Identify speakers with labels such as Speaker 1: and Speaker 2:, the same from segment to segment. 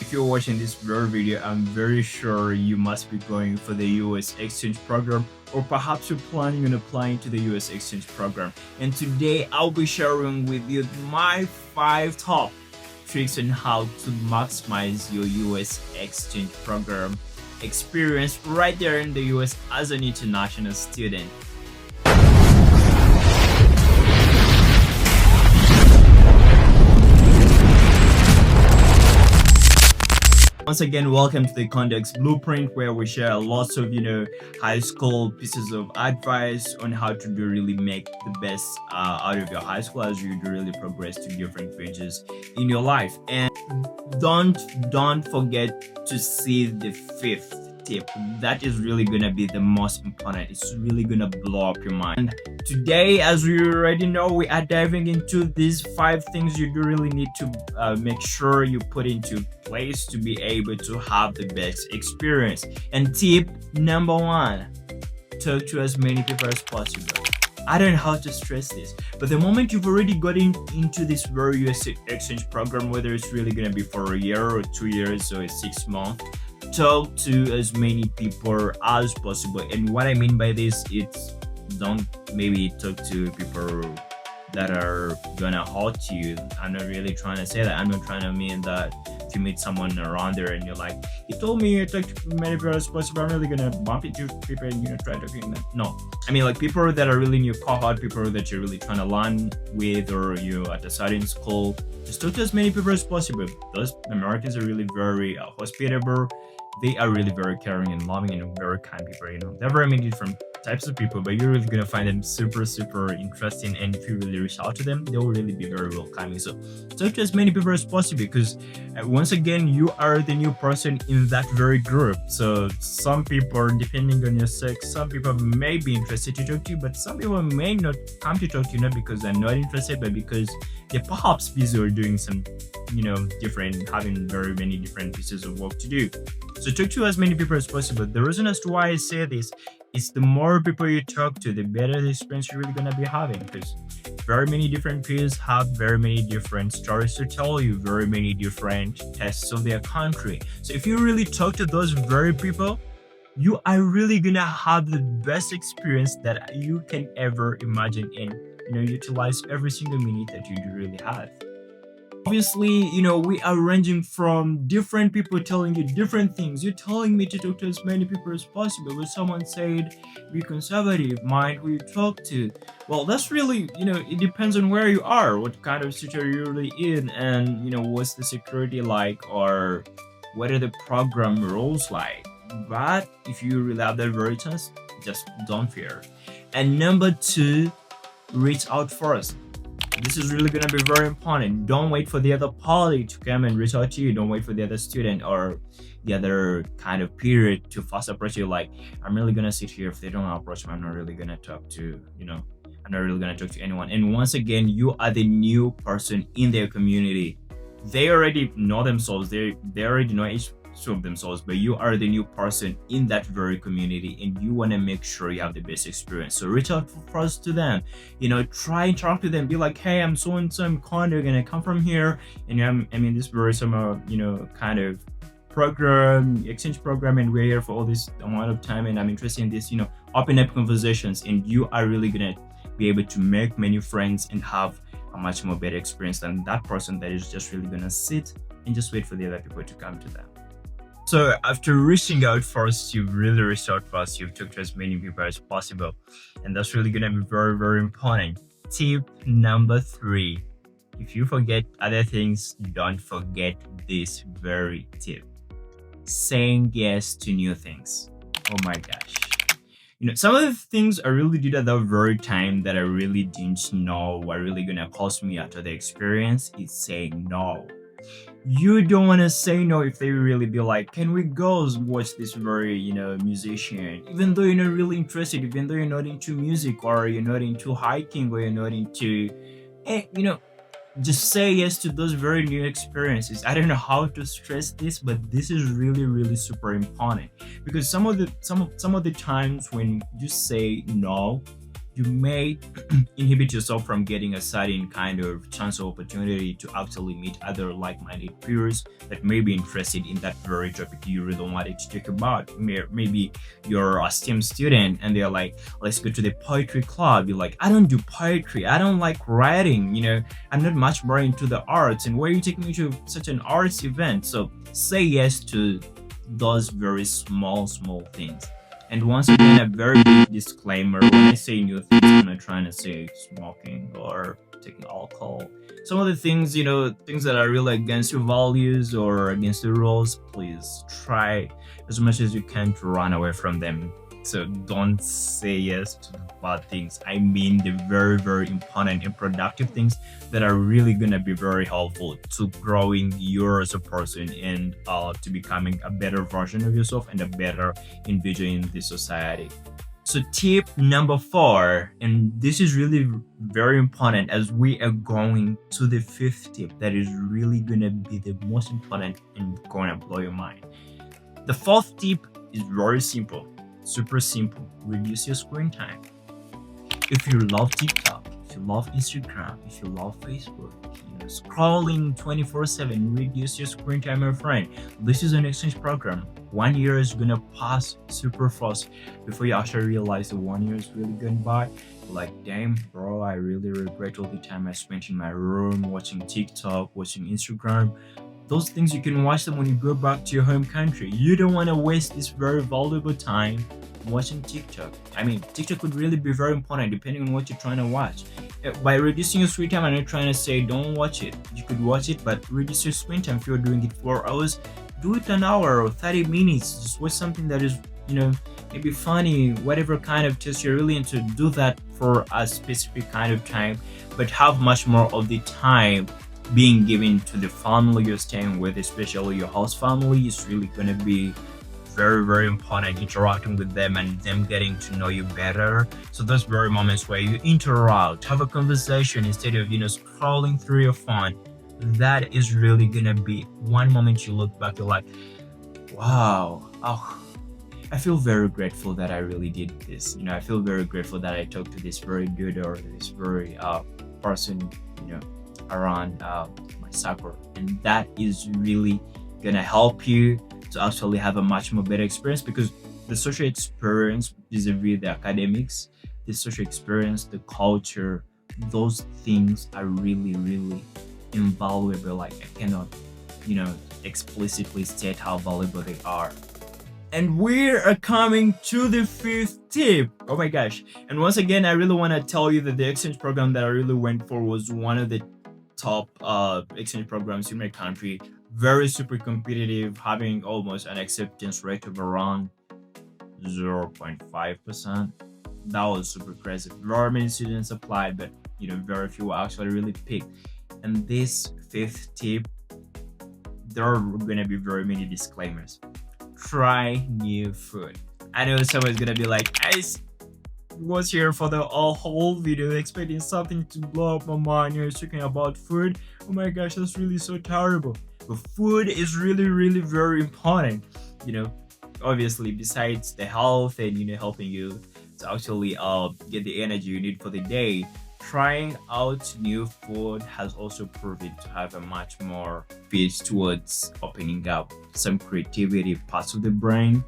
Speaker 1: if you're watching this very video, I'm very sure you must be going for the US exchange program, or perhaps you're planning on applying to the US exchange program. And today I'll be sharing with you my 5 top tricks on how to maximize your US exchange program experience right there in the US as an international student. Once again, welcome to the Context Blueprint, where we share lots of high school pieces of advice on how to really make the best out of your high school as you really progress to different pages in your life. And don't forget to see the 5th tip. That is really gonna be the most important. It's really gonna blow up your mind. Today, as we already know, we are diving into these 5 things you do really need to make sure you put into place to be able to have the best experience. And tip number 1, talk to as many people as possible. I don't know how to stress this, but the moment you've already gotten into this very US exchange program, whether it's really gonna be for a year or 2 years or 6 months, talk to as many people as possible. And what I mean by this, it's don't maybe talk to people that are gonna hurt you. I'm not really trying to say that. I'm not trying to mean that if you meet someone around there and you're like, he told me to talk to many people as possible, I'm really gonna bump into people and try talking them. No, I mean like people that are really in your cohort, people that you're really trying to learn with, or you at a certain school. Just talk to as many people as possible. Those Americans are really very hospitable. They are really very caring and loving and very kind people. There are very many different types of people, but you're really gonna find them super interesting. And if you really reach out to them, they'll really be very welcoming. So talk to as many people as possible, because once again, you are the new person in that very group. So some people, depending on your sex, some people may be interested to talk to you, but some people may not come to talk to you, not because they're not interested, but because they're perhaps busy or doing some having very many different pieces of work to do. So talk to as many people as possible. The reason as to why I say this is the more people you talk to, the better the experience you're really gonna be having, because very many different peers have very many different stories to tell you, very many different tests of their country. So if you really talk to those very people, you are really gonna have the best experience that you can ever imagine, and utilize every single minute that you do really have. Obviously, we are ranging from different people telling you different things. You're telling me to talk to as many people as possible, but someone said be conservative, mind who you talk to. Well, that's really, it depends on where you are, what kind of situation you're really in, and what's the security like, or what are the program rules like. But if you really have that very chance, just don't fear. And number 2, reach out first. This is really going to be very important. Don't wait for the other party to come and reach out to you. Don't wait for the other student or the other kind of period to first approach you. Like, I'm really going to sit here. If they don't approach me, I'm not really going to talk to, I'm not really going to talk to anyone. And once again, you are the new person in their community. They already know themselves. They already know each of themselves, but you are the new person in that very community, and you want to make sure you have the best experience. So reach out first to them, try and talk to them, be like, hey, I'm so and so, I'm kind of gonna come from here, and I'm in this very summer kind of program, exchange program, and we're here for all this amount of time, and I'm interested in this, open up conversations, and you are really gonna be able to make many friends and have a much more better experience than that person that is just really gonna sit and just wait for the other people to come to them. So after reaching out first, you've really reached out first, you've talked to as many people as possible. And that's really gonna be very important. Tip number 3. If you forget other things, don't forget this very tip. Saying yes to new things. Oh my gosh. Some of the things I really did at that very time that I really didn't know were really gonna cost me after the experience is saying no. You don't want to say no if they really be like, can we go watch this very musician, even though you're not really interested, even though you're not into music, or you're not into hiking, or you're not into just say yes to those very new experiences. I don't know how to stress this, but this is really super important, because some of the times when you say no, you may inhibit yourself from getting a certain kind of chance or opportunity to actually meet other like-minded peers that may be interested in that very topic you really wanted to talk about. Maybe you're a STEM student and they're like, let's go to the poetry club. You're like, I don't do poetry, I don't like writing, I'm not much more into the arts, and why are you taking me to such an arts event? So say yes to those very small things. And once again, a very big disclaimer: when I say new things, I'm not trying to say smoking or taking alcohol. Some of the things, things that are really against your values or against the rules, please try as much as you can to run away from them. So don't say yes to the bad things. I mean the very, very important and productive things that are really going to be very helpful to growing you as a person and to becoming a better version of yourself and a better individual in the society. So tip number 4, and this is really very important as we are going to the 5th tip that is really going to be the most important and going to blow your mind. The 4th tip is very simple. Super simple. Reduce your screen time. If you love TikTok, if you love Instagram, if you love Facebook, scrolling 24/7, reduce your screen time, my friend. This is an exchange program. 1 year is gonna pass super fast before you actually realize the 1 year is really going by. Like, damn, bro, I really regret all the time I spent in my room watching TikTok, watching Instagram. Those things, you can watch them when you go back to your home country. You don't want to waste this very valuable time watching TikTok. I mean, TikTok could really be very important depending on what you're trying to watch. By reducing your screen time, I'm not trying to say don't watch it. You could watch it, but reduce your screen time. If you're doing it 4 hours, do it an hour or 30 minutes. Just watch something that is, maybe funny, whatever kind of taste you're really into. Do that for a specific kind of time, but have much more of the time being given to the family you're staying with, especially your host family. Is really going to be very, very important, interacting with them and them getting to know you better. So those very moments where you interact, have a conversation instead of scrolling through your phone, that is really gonna be one moment you look back, you're like, wow, I feel very grateful that I really did this. I feel very grateful that I talked to this very good or this very person around my circle. And that is really gonna help you to actually have a much more better experience, because the social experience vis-a-vis the academics, the social experience, the culture, those things are really, really invaluable. Like, I cannot explicitly state how valuable they are. And we are coming to the 5th tip. Oh my gosh. And once again, I really want to tell you that the exchange program that I really went for was one of the top exchange programs in my country. Very super competitive, having almost an acceptance rate of around 0.5%. That was super crazy. Very many students applied, but very few actually really picked. And this 5th tip, there are gonna be very many disclaimers. Try new food. I know someone's gonna be like, I was here for the whole video expecting something to blow up my mind. You're talking about food. Oh my gosh, that's really so terrible. But food is really, really very important. Obviously, besides the health and helping you to actually get the energy you need for the day, trying out new food has also proven to have a much more pitch towards opening up some creativity parts of the brain,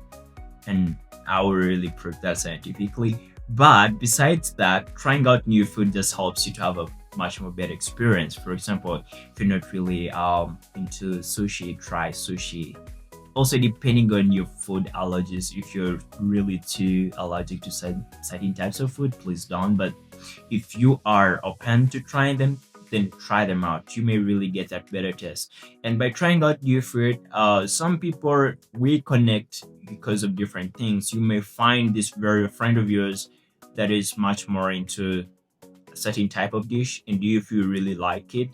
Speaker 1: and I will really prove that scientifically. But besides that, trying out new food just helps you to have a much more better experience. For example, if you're not really into sushi, try sushi. Also, depending on your food allergies, if you're really too allergic to certain types of food, please don't. But if you are open to trying them, then try them out. You may really get that better taste. And by trying out new food, some people we connect because of different things. You may find this very friend of yours that is much more into a certain type of dish, and if you really like it,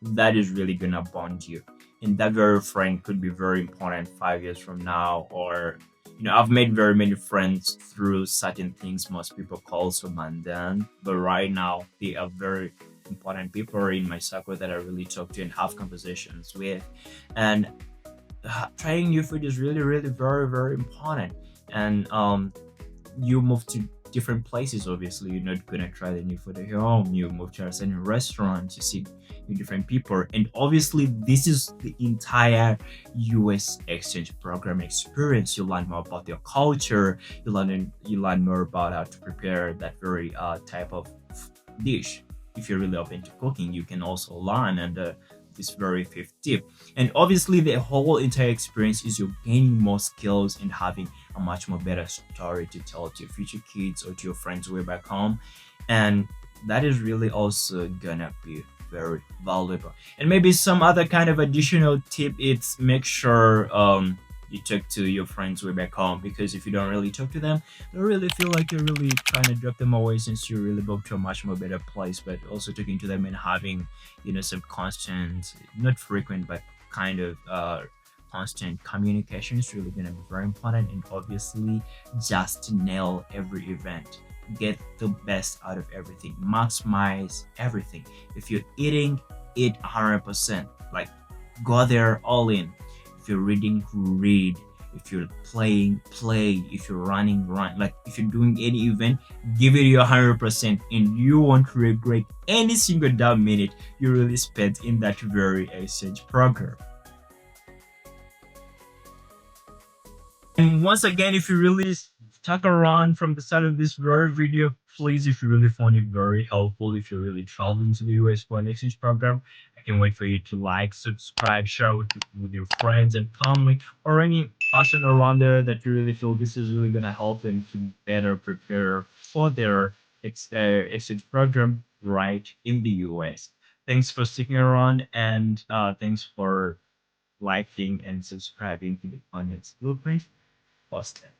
Speaker 1: that is really gonna bond you. And that very friend could be very important 5 years from now. Or I've made very many friends through certain things most people call so mundane, but right now they are very important people in my circle that I really talk to and have conversations with. And trying new food is really, really very, very important. And you move to different places. Obviously, you're not gonna try the new food at home. You move to a certain restaurant, you see new different people, and obviously, this is the entire U.S. exchange program experience. You learn more about their culture. You learn more about how to prepare that very type of dish. If you're really open to cooking, you can also learn and this very fifth tip. And obviously, the whole entire experience is you're gaining more skills and having a much more better story to tell to your future kids or to your friends way back home. And that is really also gonna be very valuable. And maybe some other kind of additional tip, it's make sure you talk to your friends way back home, because if you don't really talk to them, they really feel like you're really trying to drop them away, since you really moved to a much more better place. But also talking to them and having, some constant, not frequent, but kind of constant communication is really going to be very important. And obviously, just nail every event. Get the best out of everything. Maximize everything. If you're eating, eat 100%. Like, go there all in. If you're reading, read. If you're playing, play. If you're running, run. Like, if you're doing any event, give it your 100%, and you won't regret any single damn minute you really spent in that very exchange program. And once again, if you really stuck around from the start of this very video, please, if you really found it very helpful, if you're really traveling to the US for an exchange program, I can wait for you to like, subscribe, share with your friends and family, or any person around there that you really feel this is really going to help them to better prepare for their exchange program right in the US. Thanks for sticking around, and thanks for liking and subscribing to the Context Blueprint. Boston.